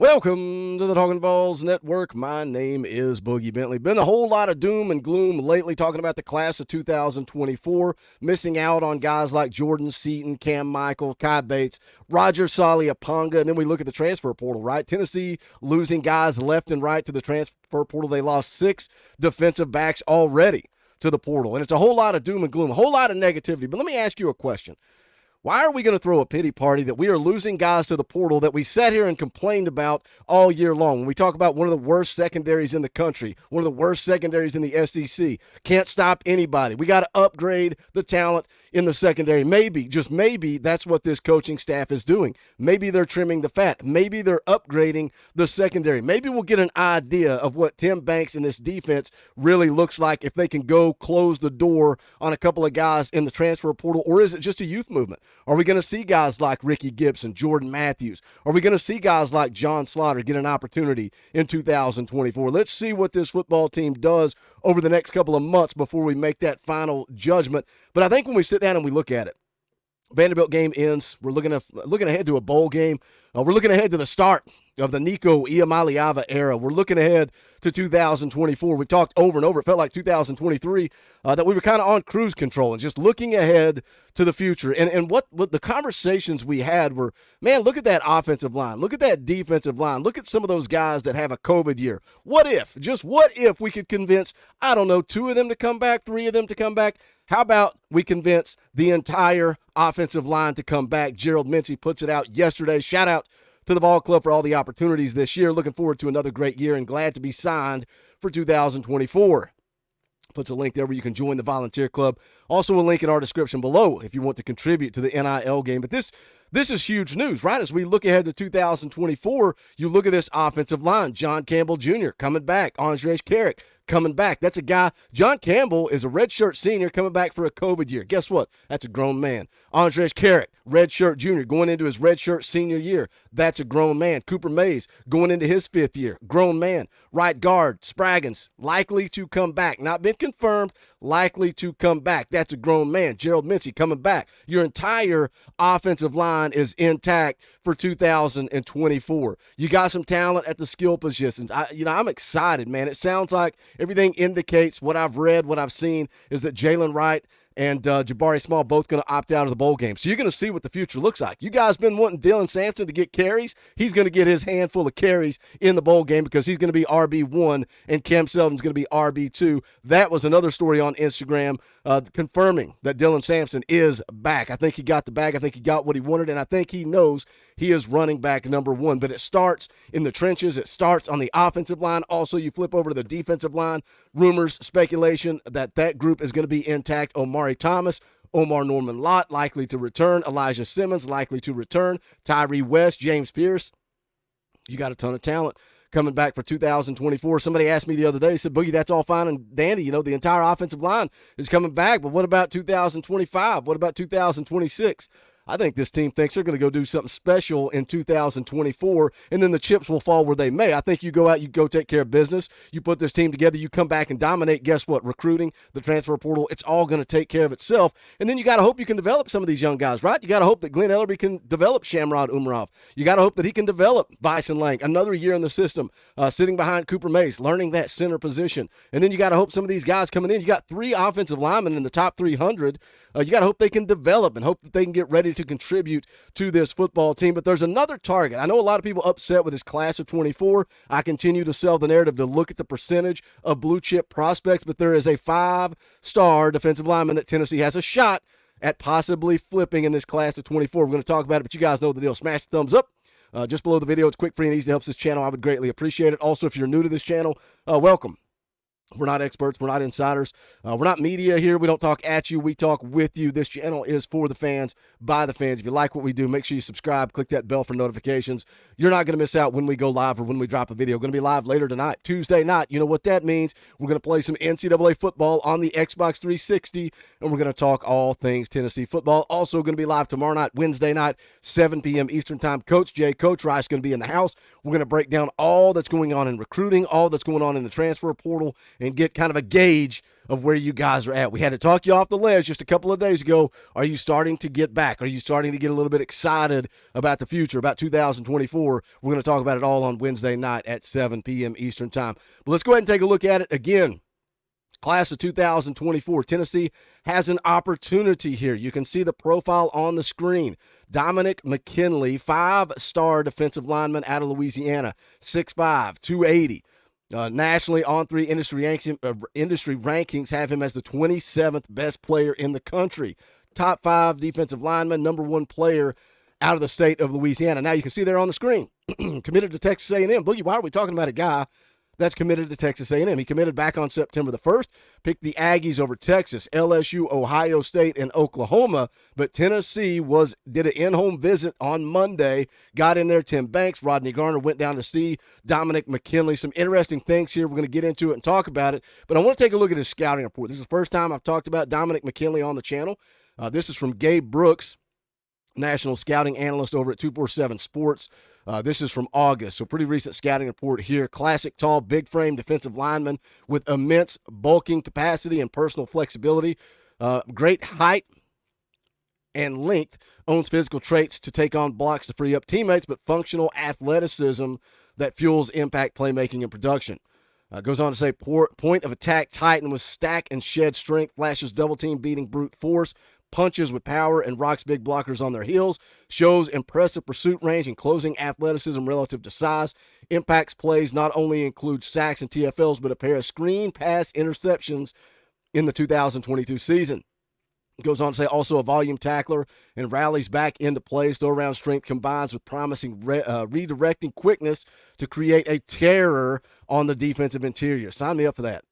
Welcome to the Talkin VAWLS Network. My name is Boogie Bentley. Been a whole lot of doom and gloom lately talking about the class of 2024, missing out on guys like Jordan Seaton, Cam Michael, Kai Bates, Roger Saliaponga, and then we look at the transfer portal, right? Tennessee losing guys left and right to the transfer portal. They lost 6 defensive backs already to the portal, and it's a whole lot of doom and gloom, a whole lot of negativity. But let me ask you a question. Why are we going to throw a pity party that we are losing guys to the portal that we sat here and complained about all year long? When we talk about one of the worst secondaries in the country, one of the worst secondaries in the SEC, can't stop anybody. We got to upgrade the talent in the secondary. Maybe, just maybe, that's what this coaching staff is doing. Maybe they're trimming the fat. Maybe they're upgrading the secondary. Maybe we'll get an idea of what Tim Banks and this defense really looks like if they can go close the door on a couple of guys in the transfer portal, or is it just a youth movement? Are we going to see guys like Ricky Gibson, Jordan Matthews? Are we going to see guys like John Slaughter get an opportunity in 2024? Let's see what this football team does over the next couple of months before we make that final judgment. But I think when we sit down and we look at it, Vanderbilt game ends. We're looking ahead to a bowl game. We're looking ahead to the start of the Nico Iamaleava era. We're looking ahead to 2024. We talked over and over. It felt like 2023 that we were kind of on cruise control and just looking ahead to the future. And what the conversations we had were, man, look at that offensive line. Look at that defensive line. Look at some of those guys that have a COVID year. What if we could convince, I don't know, 2 of them to come back, 3 of them to come back? How about we convince the entire offensive line to come back? Gerald Mincey puts it out yesterday. Shout out to the Ball Club for all the opportunities this year. Looking forward to another great year and glad to be signed for 2024. Puts a link there where you can join the volunteer club. Also a link in our description below if you want to contribute to the NIL game. But this is huge news, right? As we look ahead to 2024, you look at this offensive line. John Campbell Jr. coming back. Andrej Karic coming back. That's a guy. John Campbell is a redshirt senior coming back for a COVID year. Guess what? That's a grown man. Andrej Karic, redshirt junior, going into his redshirt senior year. That's a grown man. Cooper Mays going into his 5th year. Grown man. Right guard, Spraggins, likely to come back. Not been confirmed, likely to come back. That's a grown man. Gerald Mincey coming back. Your entire offensive line is intact for 2024. You got some talent at the skill positions. I'm excited, man. It sounds like everything indicates, what I've read, what I've seen, is that Jalen Wright and Jabari Small both going to opt out of the bowl game. So you're going to see what the future looks like. You guys been wanting Dylan Sampson to get carries. He's going to get his handful of carries in the bowl game because he's going to be RB1 and Cam Seldon's going to be RB2. That was another story on Instagram confirming that Dylan Sampson is back. I think he got the bag. I think he got what he wanted, and I think he knows he is running back number 1. But it starts in the trenches. It starts on the offensive line. Also, you flip over to the defensive line. Rumors, speculation that group is going to be intact. Omari Thomas, Omar Norman Lott likely to return. Elijah Simmons likely to return. Tyree West, James Pierce. You got a ton of talent coming back for 2024. Somebody asked me the other day, said, Boogie, that's all fine and dandy. The entire offensive line is coming back, but what about 2025? What about 2026? I think this team thinks they're going to go do something special in 2024, and then the chips will fall where they may. I think you go out, you go take care of business, you put this team together, you come back and dominate. Guess what? Recruiting, the transfer portal, it's all going to take care of itself. And then you got to hope you can develop some of these young guys, right? You got to hope that Glenn Ellerby can develop Shamrod Umarov. You got to hope that he can develop Bison Lang. Another year in the system, sitting behind Cooper Mays, learning that center position. And then you got to hope some of these guys coming in, you got 3 offensive linemen in the top 300. You got to hope they can develop and hope that they can get ready to contribute to this football team. But there's another target. I know a lot of people upset with this class of 24. I continue to sell the narrative to look at the percentage of blue chip prospects, but there is a 5-star defensive lineman that Tennessee has a shot at possibly flipping in this class of 24. We're going to talk about it, but you guys know the deal. Smash the thumbs up. Just below the video. It's quick, free, and easy. It helps this channel. I would greatly appreciate it. Also, if you're new to this channel, welcome. We're not experts. We're not insiders. We're not media here. We don't talk at you. We talk with you. This channel is for the fans, by the fans. If you like what we do, make sure you subscribe. Click that bell for notifications. You're not going to miss out when we go live or when we drop a video. We're going to be live later tonight, Tuesday night. You know what that means. We're going to play some NCAA football on the Xbox 360, and we're going to talk all things Tennessee football. Also going to be live tomorrow night, Wednesday night, 7 p.m. Eastern Time. Coach Jay, Coach Rice going to be in the house. We're going to break down all that's going on in recruiting, all that's going on in the transfer portal, and get kind of a gauge of where you guys are at. We had to talk you off the ledge just a couple of days ago. Are you starting to get back? Are you starting to get a little bit excited about the future, about 2024? We're going to talk about it all on Wednesday night at 7 p.m. Eastern time. But let's go ahead and take a look at it again. Class of 2024, Tennessee has an opportunity here. You can see the profile on the screen. Dominick McKinley, 5-star defensive lineman out of Louisiana, 6'5", 280. Nationally, On3 industry rankings have him as the 27th best player in the country. Top 5 defensive lineman, number 1 player out of the state of Louisiana. Now you can see there on the screen, committed to Texas A&M. Boogie, why are we talking about a guy that's committed to Texas A&M? He committed back on September the 1st, picked the Aggies over Texas, LSU, Ohio State, and Oklahoma, but Tennessee did an in-home visit on Monday, got in there. Tim Banks, Rodney Garner went down to see Dominick McKinley. Some interesting things here. We're going to get into it and talk about it, but I want to take a look at his scouting report. This is the first time I've talked about Dominick McKinley on the channel. This is from Gabe Brooks, national scouting analyst over at 247 Sports. This is from August, so pretty recent scouting report here. Classic, tall, big frame defensive lineman with immense bulking capacity and personal flexibility. Great height and length. Owns physical traits to take on blocks to free up teammates, but functional athleticism that fuels impact playmaking and production. Goes on to say, point of attack titan with stack and shed strength, flashes double team beating brute force, punches with power, and rocks big blockers on their heels. Shows impressive pursuit range and closing athleticism relative to size. Impacts plays not only include sacks and TFLs, but a pair of screen pass interceptions in the 2022 season. Goes on to say also a volume tackler and rallies back into plays. Throw-around strength combines with promising redirecting quickness to create a terror on the defensive interior. Sign me up for that.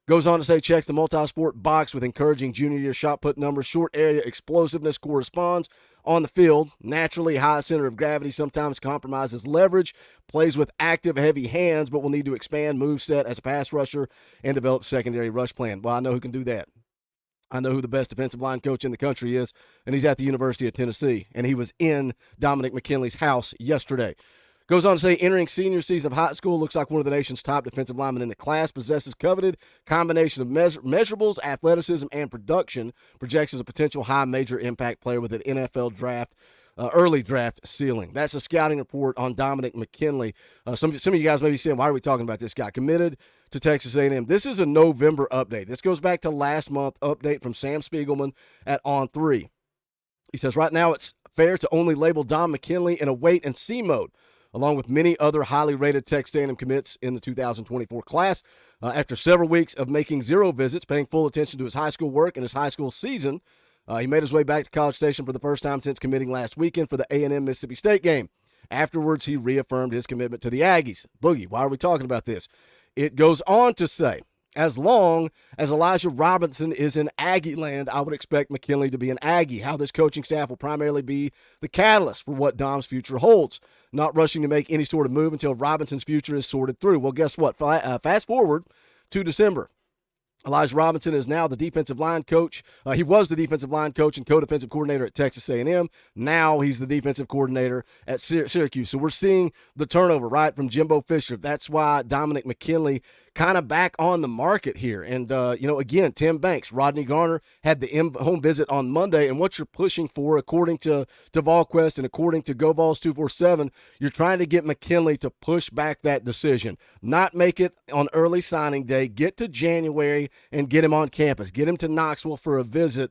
Goes on to say checks the multi-sport box with encouraging junior year shot put numbers. Short area explosiveness corresponds on the field. Naturally high center of gravity sometimes compromises leverage. Plays with active heavy hands, but will need to expand moveset as a pass rusher and develop secondary rush plan. Well, I know who can do that. I know who the best defensive line coach in the country is, and he's at the University of Tennessee, and he was in Dominick McKinley's house yesterday. Goes on to say, entering senior season of high school, looks like one of the nation's top defensive linemen in the class, possesses coveted combination of measurables, athleticism, and production, projects as a potential high major impact player with an NFL draft, early draft ceiling. That's a scouting report on Dominick McKinley. Some of you guys may be saying, why are we talking about this guy? Committed to Texas A&M. This is a November update. This goes back to last month update from Sam Spiegelman at On3. He says, right now it's fair to only label Dom McKinley in a wait-and-see mode, along with many other highly rated Texas A&M commits in the 2024 class. After several weeks of making 0 visits, paying full attention to his high school work and his high school season, he made his way back to College Station for the first time since committing last weekend for the A&M Mississippi State game. Afterwards, he reaffirmed his commitment to the Aggies. Boogie, why are we talking about this? It goes on to say, as long as Elijah Robinson is in Aggie land, I would expect McKinley to be an Aggie. How this coaching staff will primarily be the catalyst for what Dom's future holds. Not rushing to make any sort of move until Robinson's future is sorted through. Well, guess what? Fast forward to December. Elijah Robinson is now the defensive line coach. He was the defensive line coach and co-defensive coordinator at Texas A&M. Now he's the defensive coordinator at Syracuse. So we're seeing the turnover, right, from Jimbo Fisher. That's why Dominick McKinley kind of back on the market here. And, again, Tim Banks, Rodney Garner had the home visit on Monday. And what you're pushing for, according to VolQuest and according to Go Vols 247, you're trying to get McKinley to push back that decision, not make it on early signing day, get to January and get him on campus, get him to Knoxville for a visit.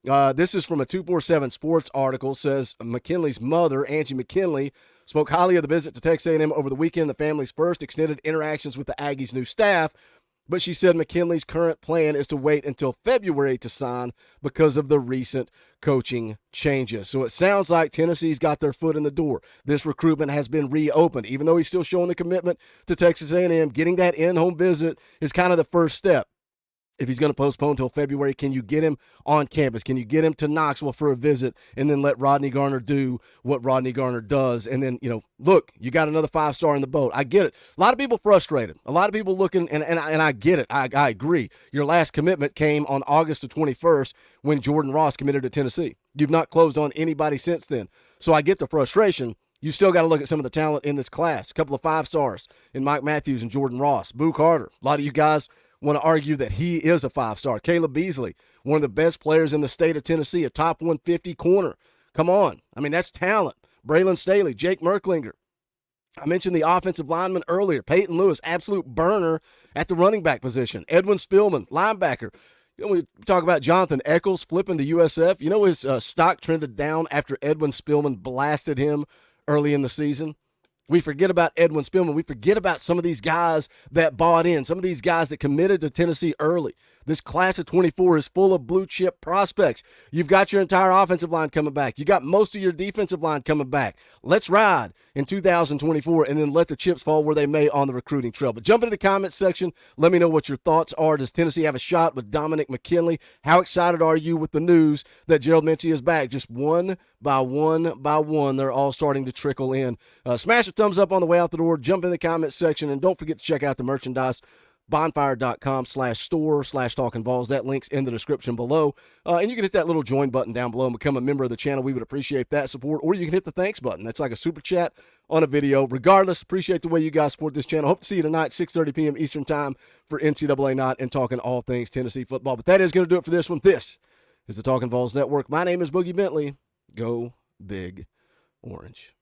This is from a 247 Sports article. Says McKinley's mother, Angie McKinley, spoke highly of the visit to Texas A&M over the weekend, the family's first extended interactions with the Aggies' new staff. But she said McKinley's current plan is to wait until February to sign because of the recent coaching changes. So it sounds like Tennessee's got their foot in the door. This recruitment has been reopened. Even though he's still showing the commitment to Texas A&M, getting that in-home visit is kind of the first step. If he's going to postpone until February, can you get him on campus? Can you get him to Knoxville for a visit and then let Rodney Garner do what Rodney Garner does? And then, look, you got another 5-star in the boat. I get it. A lot of people frustrated. A lot of people looking, and I get it. I agree. Your last commitment came on August the 21st when Jordan Ross committed to Tennessee. You've not closed on anybody since then. So I get the frustration. You still got to look at some of the talent in this class. A couple of 5-stars in Mike Matthews and Jordan Ross. Boo Carter. A lot of you guys want to argue that he is a 5-star. Caleb Beasley, one of the best players in the state of Tennessee, a top 150 corner. Come on. I mean, that's talent. Braylon Staley, Jake Merklinger. I mentioned the offensive lineman earlier. Peyton Lewis, absolute burner at the running back position. Edwin Spillman, linebacker. You know, we talk about Jonathan Eccles flipping to USF. You know his stock trended down after Edwin Spillman blasted him early in the season? We forget about Edwin Spillman. We forget about some of these guys that bought in, some of these guys that committed to Tennessee early. This class of 24 is full of blue-chip prospects. You've got your entire offensive line coming back. You got most of your defensive line coming back. Let's ride in 2024 and then let the chips fall where they may on the recruiting trail. But jump into the comments section. Let me know what your thoughts are. Does Tennessee have a shot with Dominick McKinley? How excited are you with the news that Gerald Mincey is back? Just one by one, they're all starting to trickle in. Smash a thumbs up on the way out the door. Jump in the comments section. And don't forget to check out the merchandise. Bonfire.com/store/Talkin VAWLS. That link's in the description below. And you can hit that little join button down below and become a member of the channel. We would appreciate that support. Or you can hit the thanks button. That's like a super chat on a video. Regardless, appreciate the way you guys support this channel. Hope to see you tonight, 6:30 p.m. Eastern Time for NCAA Night and talking all things Tennessee football. But that is going to do it for this one. This is the Talkin VAWLS Network. My name is Boogie Bentley. Go Big Orange.